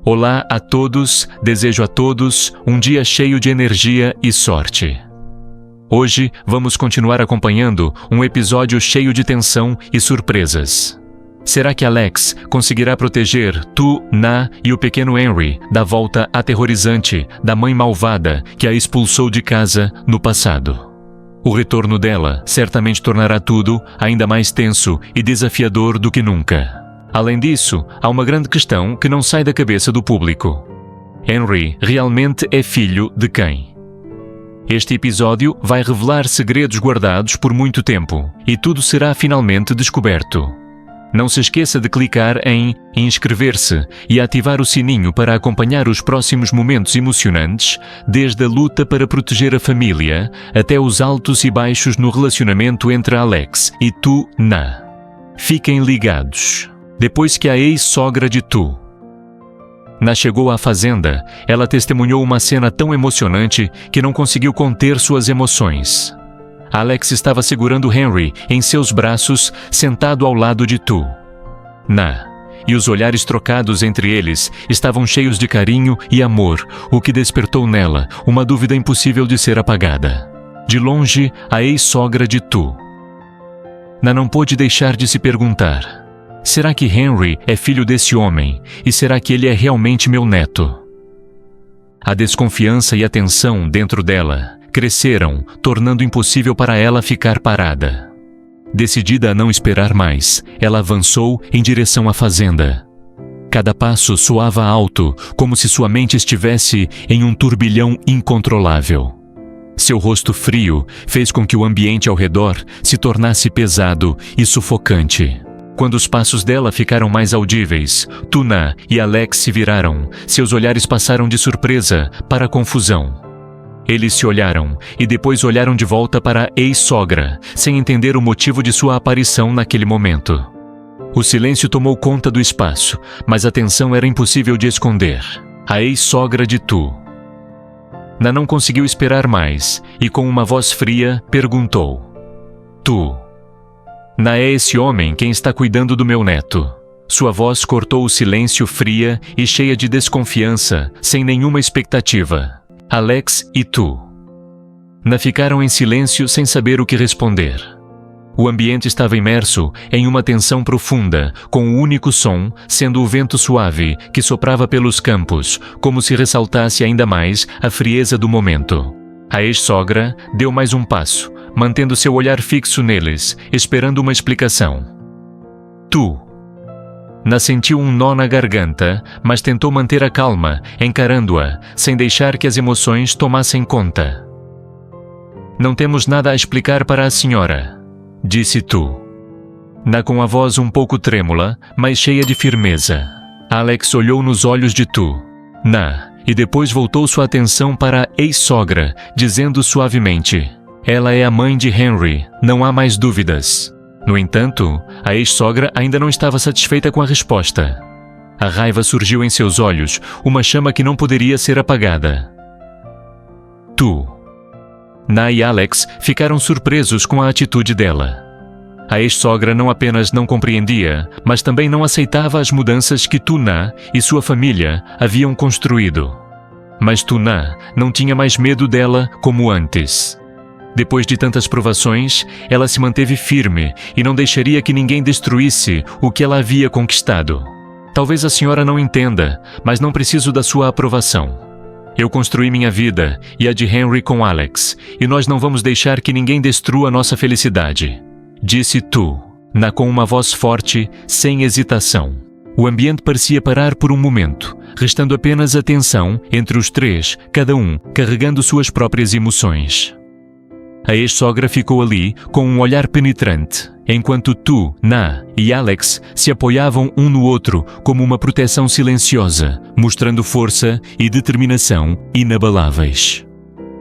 Olá a todos, desejo a todos um dia cheio de energia e sorte. Hoje vamos continuar acompanhando um episódio cheio de tensão e surpresas. Será que Alex conseguirá proteger Tu, Na e o pequeno Henry da volta aterrorizante da mãe malvada que a expulsou de casa no passado? O retorno dela certamente tornará tudo ainda mais tenso e desafiador do que nunca. Além disso, há uma grande questão que não sai da cabeça do público. Henry realmente é filho de quem? Este episódio vai revelar segredos guardados por muito tempo e tudo será finalmente descoberto. Não se esqueça de clicar em inscrever-se e ativar o sininho para acompanhar os próximos momentos emocionantes, desde a luta para proteger a família até os altos e baixos no relacionamento entre Alex e Tu, Na. Fiquem ligados. Depois que a ex-sogra de Tu, Na chegou à fazenda, ela testemunhou uma cena tão emocionante que não conseguiu conter suas emoções. Alex estava segurando Henry em seus braços, sentado ao lado de Tu, Na, e os olhares trocados entre eles estavam cheios de carinho e amor, o que despertou nela uma dúvida impossível de ser apagada. De longe, a ex-sogra de Tu. Na não pôde deixar de se perguntar: será que Henry é filho desse homem? E será que ele é realmente meu neto? A desconfiança e a tensão dentro dela cresceram, tornando impossível para ela ficar parada. Decidida a não esperar mais, ela avançou em direção à fazenda. Cada passo soava alto, como se sua mente estivesse em um turbilhão incontrolável. Seu rosto frio fez com que o ambiente ao redor se tornasse pesado e sufocante. Quando os passos dela ficaram mais audíveis, Tu, Na e Alex se viraram. Seus olhares passaram de surpresa para confusão. Eles se olharam e depois olharam de volta para a ex-sogra, sem entender o motivo de sua aparição naquele momento. O silêncio tomou conta do espaço, mas a tensão era impossível de esconder. A ex-sogra de Tu. Na não conseguiu esperar mais e, com uma voz fria, perguntou: Tu, Na é esse homem quem está cuidando do meu neto? Sua voz cortou o silêncio fria e cheia de desconfiança, sem nenhuma expectativa. Alex e Tu. Na ficaram em silêncio sem saber o que responder. O ambiente estava imerso em uma tensão profunda, com o único som sendo o vento suave que soprava pelos campos, como se ressaltasse ainda mais a frieza do momento. A ex-sogra deu mais um passo, mantendo seu olhar fixo neles, esperando uma explicação. Tu. Na sentiu um nó na garganta, mas tentou manter a calma, encarando-a, sem deixar que as emoções tomassem conta. Não temos nada a explicar para a senhora, disse Tu. Na com a voz um pouco trêmula, mas cheia de firmeza. Alex olhou nos olhos de Tu, Na, e depois voltou sua atenção para a ex-sogra, dizendo suavemente: ela é a mãe de Henry, não há mais dúvidas. No entanto, a ex-sogra ainda não estava satisfeita com a resposta. A raiva surgiu em seus olhos, uma chama que não poderia ser apagada. Tu. Na e Alex ficaram surpresos com a atitude dela. A ex-sogra não apenas não compreendia, mas também não aceitava as mudanças que Tu, Na e sua família haviam construído. Mas Tu, Na não tinha mais medo dela como antes. Depois de tantas provações, ela se manteve firme e não deixaria que ninguém destruísse o que ela havia conquistado. Talvez a senhora não entenda, mas não preciso da sua aprovação. Eu construí minha vida e a de Henry com Alex, e nós não vamos deixar que ninguém destrua nossa felicidade, disse Tu, Na com uma voz forte, sem hesitação. O ambiente parecia parar por um momento, restando apenas a tensão entre os três, cada um carregando suas próprias emoções. A ex-sogra ficou ali com um olhar penetrante, enquanto Tu, Na e Alex se apoiavam um no outro como uma proteção silenciosa, mostrando força e determinação inabaláveis.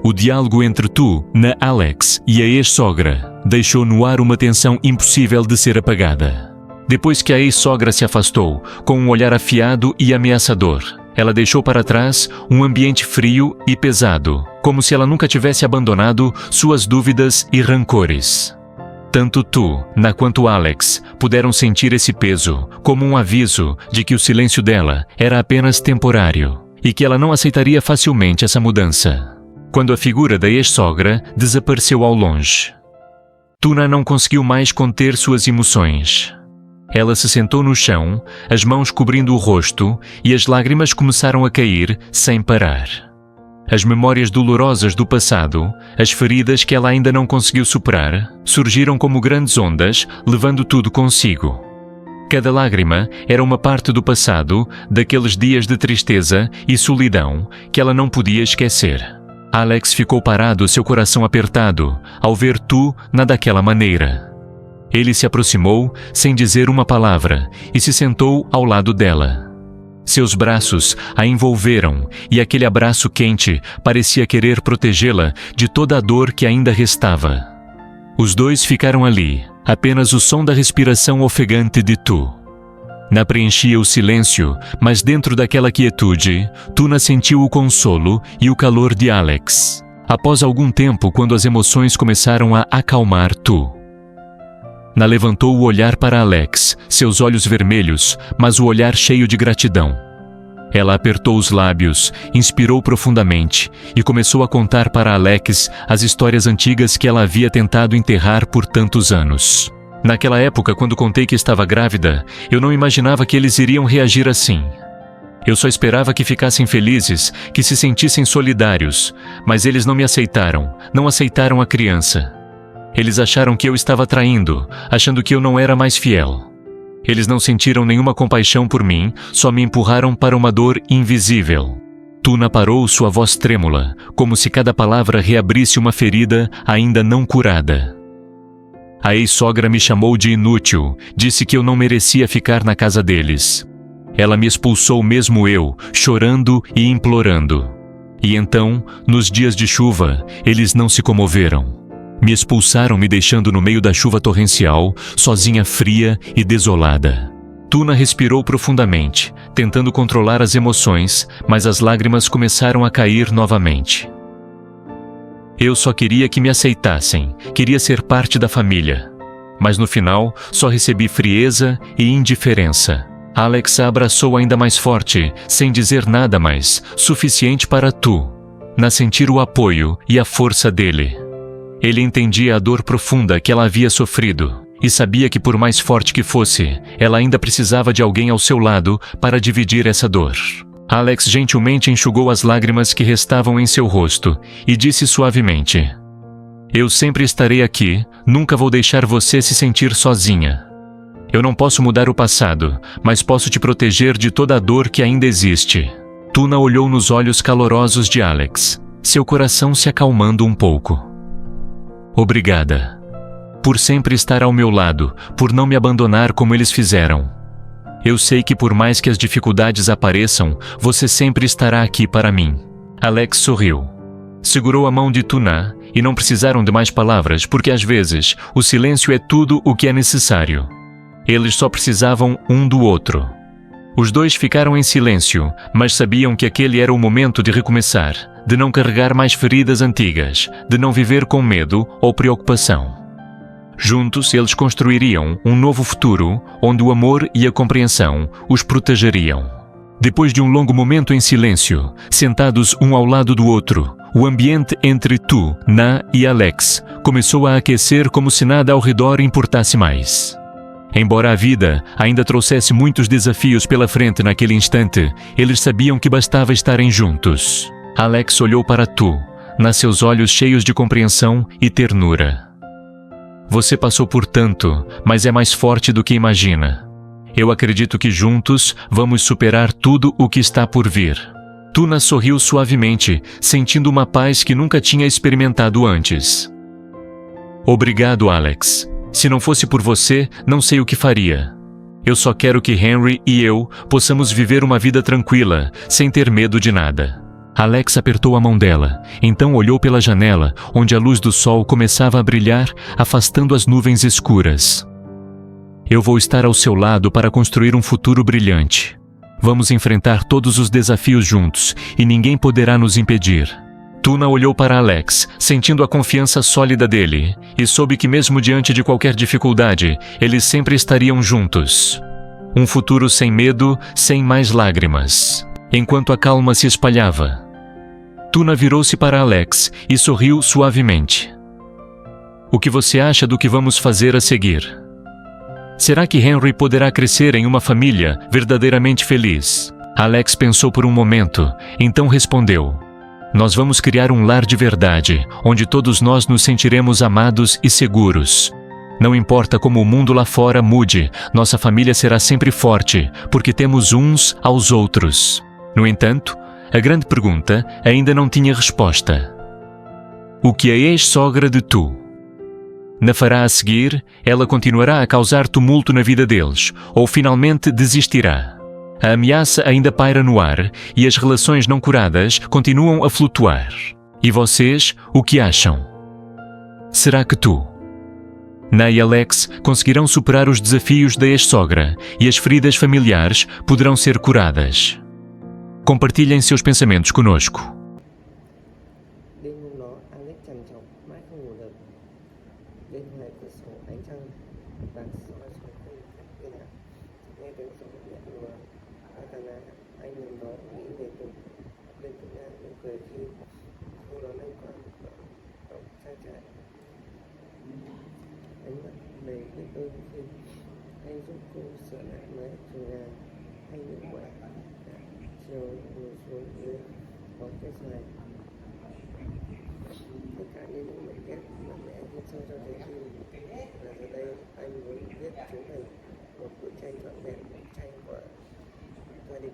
O diálogo entre Tu, Na, Alex e a ex-sogra deixou no ar uma tensão impossível de ser apagada. Depois que a ex-sogra se afastou, com um olhar afiado e ameaçador, ela deixou para trás um ambiente frio e pesado, como se ela nunca tivesse abandonado suas dúvidas e rancores. Tanto Tuna quanto Alex puderam sentir esse peso como um aviso de que o silêncio dela era apenas temporário e que ela não aceitaria facilmente essa mudança. Quando a figura da ex-sogra desapareceu ao longe, Tuna não conseguiu mais conter suas emoções. Ela se sentou no chão, as mãos cobrindo o rosto, e as lágrimas começaram a cair sem parar. As memórias dolorosas do passado, as feridas que ela ainda não conseguiu superar, surgiram como grandes ondas, levando tudo consigo. Cada lágrima era uma parte do passado, daqueles dias de tristeza e solidão que ela não podia esquecer. Alex ficou parado, seu coração apertado, ao ver Tuna daquela maneira. Ele se aproximou, sem dizer uma palavra, e se sentou ao lado dela. Seus braços a envolveram, e aquele abraço quente parecia querer protegê-la de toda a dor que ainda restava. Os dois ficaram ali, apenas o som da respiração ofegante de Tuna preenchia o silêncio, mas dentro daquela quietude, Tuna sentiu o consolo e o calor de Alex. Após algum tempo, quando as emoções começaram a acalmar Tuna levantou o olhar para Alex, seus olhos vermelhos, mas o olhar cheio de gratidão. Ela apertou os lábios, inspirou profundamente e começou a contar para Alex as histórias antigas que ela havia tentado enterrar por tantos anos. Naquela época, quando contei que estava grávida, eu não imaginava que eles iriam reagir assim. Eu só esperava que ficassem felizes, que se sentissem solidários, mas eles não me aceitaram, não aceitaram a criança. Eles acharam que eu estava traindo, achando que eu não era mais fiel. Eles não sentiram nenhuma compaixão por mim, só me empurraram para uma dor invisível. Tuna parou, sua voz trêmula, como se cada palavra reabrisse uma ferida ainda não curada. A ex-sogra me chamou de inútil, disse que eu não merecia ficar na casa deles. Ela me expulsou mesmo eu, chorando e implorando. E então, nos dias de chuva, eles não se comoveram. Me expulsaram, me deixando no meio da chuva torrencial, sozinha, fria e desolada. Tuna respirou profundamente, tentando controlar as emoções, mas as lágrimas começaram a cair novamente. Eu só queria que me aceitassem, queria ser parte da família. Mas no final, só recebi frieza e indiferença. Alex a abraçou ainda mais forte, sem dizer nada mais, suficiente para Tuna sentir o apoio e a força dele. Ele entendia a dor profunda que ela havia sofrido e sabia que, por mais forte que fosse, ela ainda precisava de alguém ao seu lado para dividir essa dor. Alex gentilmente enxugou as lágrimas que restavam em seu rosto e disse suavemente: "Eu sempre estarei aqui, nunca vou deixar você se sentir sozinha. Eu não posso mudar o passado, mas posso te proteger de toda a dor que ainda existe." Tuna olhou nos olhos calorosos de Alex, seu coração se acalmando um pouco. "Obrigada. Por sempre estar ao meu lado, por não me abandonar como eles fizeram. Eu sei que por mais que as dificuldades apareçam, você sempre estará aqui para mim." Alex sorriu. Segurou a mão de Tuna e não precisaram de mais palavras, porque às vezes o silêncio é tudo o que é necessário. Eles só precisavam um do outro. Os dois ficaram em silêncio, mas sabiam que aquele era o momento de recomeçar, de não carregar mais feridas antigas, de não viver com medo ou preocupação. Juntos, eles construiriam um novo futuro, onde o amor e a compreensão os protegeriam. Depois de um longo momento em silêncio, sentados um ao lado do outro, o ambiente entre Tuna e Alex começou a aquecer como se nada ao redor importasse mais. Embora a vida ainda trouxesse muitos desafios pela frente naquele instante, eles sabiam que bastava estarem juntos. Alex olhou para Tuna, seus olhos cheios de compreensão e ternura. "Você passou por tanto, mas é mais forte do que imagina. Eu acredito que juntos vamos superar tudo o que está por vir." Tuna sorriu suavemente, sentindo uma paz que nunca tinha experimentado antes. "Obrigado, Alex. Se não fosse por você, não sei o que faria. Eu só quero que Henry e eu possamos viver uma vida tranquila, sem ter medo de nada." Alex apertou a mão dela, então olhou pela janela, onde a luz do sol começava a brilhar, afastando as nuvens escuras. "Eu vou estar ao seu lado para construir um futuro brilhante. Vamos enfrentar todos os desafios juntos, e ninguém poderá nos impedir. Tuna olhou para Alex, sentindo a confiança sólida dele, e soube que mesmo diante de qualquer dificuldade, eles sempre estariam juntos. Um futuro sem medo, sem mais lágrimas. Enquanto a calma se espalhava, Tuna virou-se para Alex e sorriu suavemente. O que você acha do que vamos fazer a seguir? Será que Henry poderá crescer em uma família verdadeiramente feliz? Alex pensou por um momento, então respondeu: Nós vamos criar um lar de verdade, onde todos nós nos sentiremos amados e seguros. Não importa como o mundo lá fora mude, nossa família será sempre forte, porque temos uns aos outros. No entanto, a grande pergunta ainda não tinha resposta. O que a ex-sogra de Tu na fará a seguir? Ela continuará a causar tumulto na vida deles, ou finalmente desistirá? A ameaça ainda paira no ar e as relações não curadas continuam a flutuar. E vocês, o que acham? Será que Tu, Na e Alex conseguirão superar os desafios da ex-sogra e as feridas familiares poderão ser curadas? Compartilhem seus pensamentos conosco. Đêm hôm đó, Alex trằn trọc mãi không ngủ được. Bên ngoài cửa sổ ánh trăng vàng soi xuống khuôn mặt thiên hạ. Nghe tiếng gió nhẹ nhùa, Atana, anh nằm đó nghĩ về Tùng. Bên Tùng Nga cũng cười khi cô đón anh qua cổng trang trại. Ánh mắt đầy biết ơn khi anh giúp cô sửa lại mái chuồng gà hay những quả chiều ngồi xuống dưới bóng cây xoài. Tất cả như những mảnh ghép mà mẹ viết sâu cho trái tim. Và giờ đây anh muốn viết chúng thành một bức tranh trọn vẹn, bức tranh của gia đình.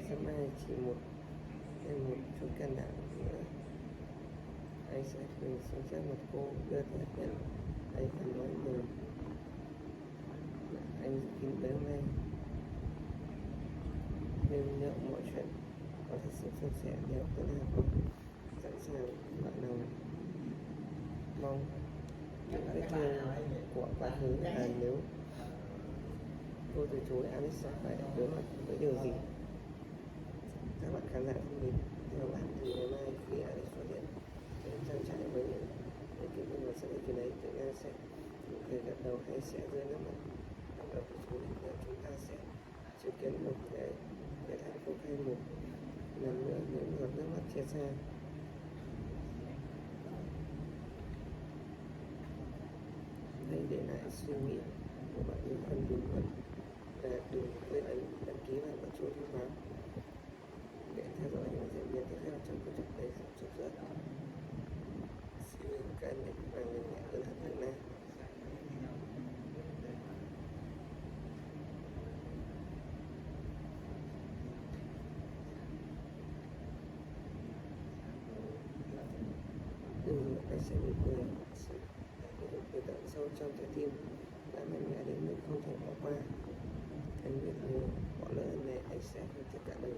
Sáng mai chỉ thêm một chút can đảm nữa, anh sẽ thường xuống trước mặt cô đưa tay nhận anh phải nói lời. Anh kín tới hôm nay nên liệu mọi chuyện có thật sự suôn sẻ nếu thế nào không sẵn sàng bạn nào mong những vết thương của quá khứ là nếu cô từ chối Alex sẽ phải đối mặt với điều gì. Các bạn khán giả thân mến, theo bạn thì ngày mai khi Alex xuất hiện đến trang trại với những kỹ năng và sẽ đến đấy, tự nhiên sẽ nụ cười gật đầu hay sẽ rơi nước mắt bắt đầu của chú định, chúng ta sẽ chứng kiến một cái hạnh phúc hay một lần nữa những giọt nước mắt chia xa. Hãy để lại suy nghĩ của bạn những phần bình luận và đừng quên đăng ký và bật chuông thông báo để theo dõi những diễn biến tiếp theo trong câu chuyện đầy cảm xúc rất. Xin cảm ơn và người mẹ ơn hận Việt Nam. Anh sẽ bị cười từ tận sâu trong trái tim đã mạnh mẽ đến mức không thể bỏ qua. Anh biết nếu bỏ lỡ lần này anh sẽ phải thiệt cả đời.